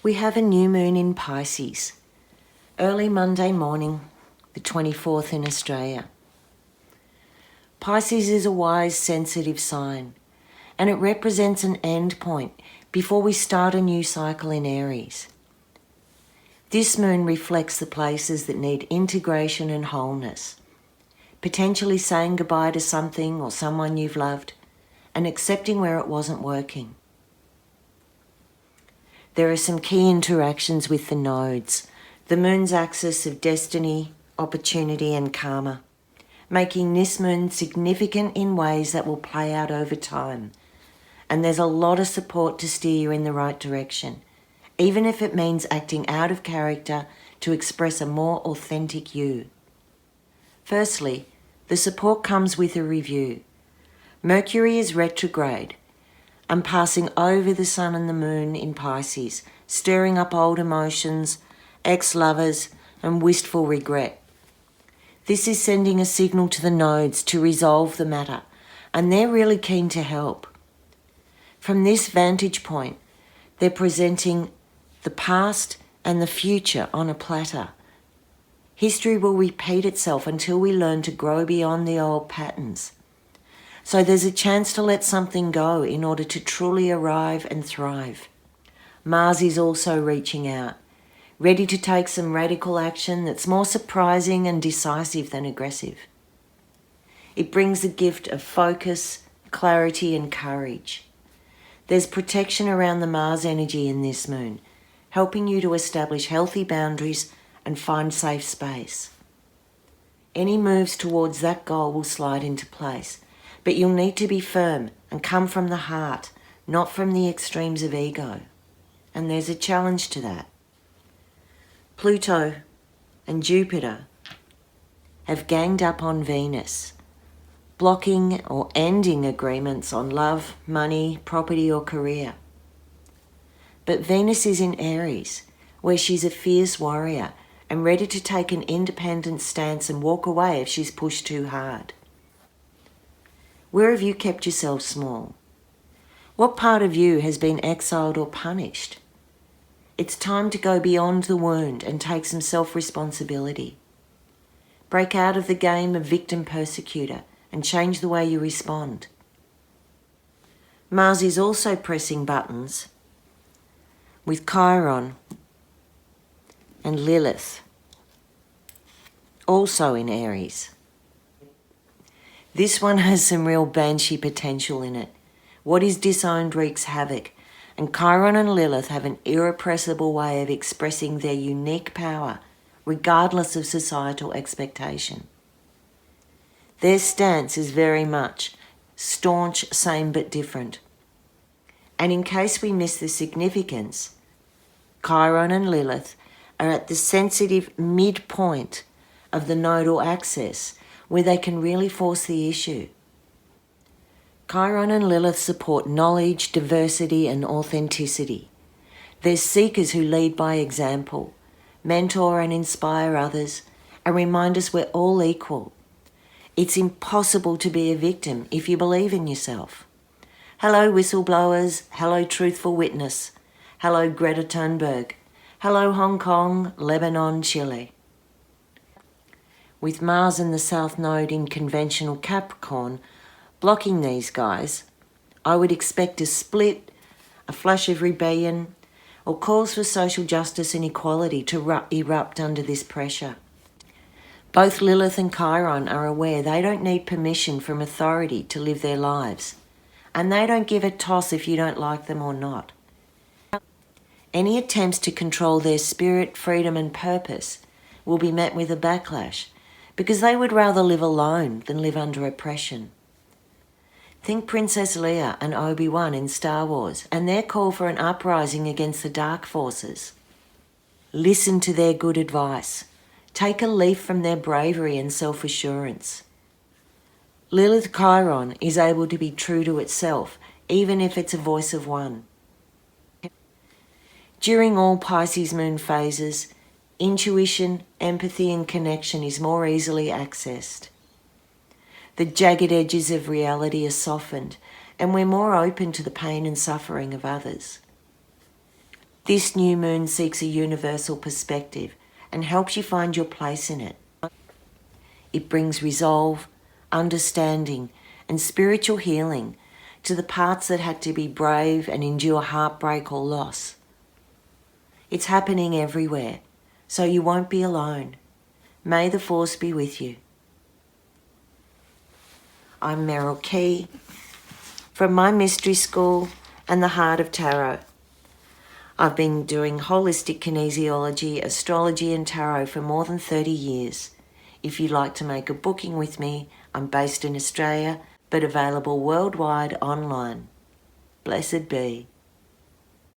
We have a new moon in Pisces, early Monday morning, the 24th in Australia. Pisces is a wise, sensitive sign, and it represents an end point before we start a new cycle in Aries. This moon reflects the places that need integration and wholeness, potentially saying goodbye to something or someone you've loved and accepting where it wasn't working. There are some key interactions with the nodes, the moon's axis of destiny, opportunity and karma, making this moon significant in ways that will play out over time. And there's a lot of support to steer you in the right direction, even if it means acting out of character to express a more authentic you. Firstly, the support comes with a review. Mercury is retrograde and passing over the sun and the moon in Pisces, stirring up old emotions, ex-lovers and wistful regret. This is sending a signal to the nodes to resolve the matter, and they're really keen to help. From this vantage point, they're presenting the past and the future on a platter. History will repeat itself until we learn to grow beyond the old patterns. So there's a chance to let something go in order to truly arrive and thrive. Mars is also reaching out, ready to take some radical action that's more surprising and decisive than aggressive. It brings the gift of focus, clarity and courage. There's protection around the Mars energy in this moon, helping you to establish healthy boundaries and find safe space. Any moves towards that goal will slide into place, but you'll need to be firm and come from the heart, not from the extremes of ego. And there's a challenge to that. Pluto and Jupiter have ganged up on Venus, blocking or ending agreements on love, money, property or career. But Venus is in Aries, where she's a fierce warrior and ready to take an independent stance and walk away if she's pushed too hard. Where have you kept yourself small? What part of you has been exiled or punished? It's time to go beyond the wound and take some self-responsibility. Break out of the game of victim-persecutor and change the way you respond. Mars is also pressing buttons with Chiron and Lilith, also in Aries. This one has some real banshee potential in it. What is disowned wreaks havoc, and Chiron and Lilith have an irrepressible way of expressing their unique power, regardless of societal expectation. Their stance is very much staunch, same but different. And in case we miss the significance, Chiron and Lilith are at the sensitive midpoint of the nodal axis, where they can really force the issue. Chiron and Lilith support knowledge, diversity and authenticity. They're seekers who lead by example, mentor and inspire others, and remind us we're all equal. It's impossible to be a victim if you believe in yourself. Hello Whistleblowers, hello Truthful Witness, hello Greta Thunberg, hello Hong Kong, Lebanon, Chile. With Mars and the South Node in conventional Capricorn blocking these guys, I would expect a split, a flash of rebellion, or calls for social justice and equality to erupt under this pressure. Both Lilith and Chiron are aware they don't need permission from authority to live their lives, and they don't give a toss if you don't like them or not. Any attempts to control their spirit, freedom and purpose will be met with a backlash, because they would rather live alone than live under oppression. Think Princess Leia and Obi-Wan in Star Wars and their call for an uprising against the dark forces. Listen to their good advice. Take a leaf from their bravery and self-assurance. Lilith Chiron is able to be true to itself, even if it's a voice of one. During all Pisces moon phases, intuition, empathy and connection is more easily accessed. The jagged edges of reality are softened and we're more open to the pain and suffering of others. This new moon seeks a universal perspective and helps you find your place in it. It brings resolve, understanding, and spiritual healing to the parts that had to be brave and endure heartbreak or loss. It's happening everywhere, so you won't be alone. May the force be with you. I'm Merryl Key from my mystery school and the Heart of Tarot. I've been doing holistic kinesiology, astrology and tarot for more than 30 years. If you'd like to make a booking with me, I'm based in Australia but available worldwide online. Blessed be.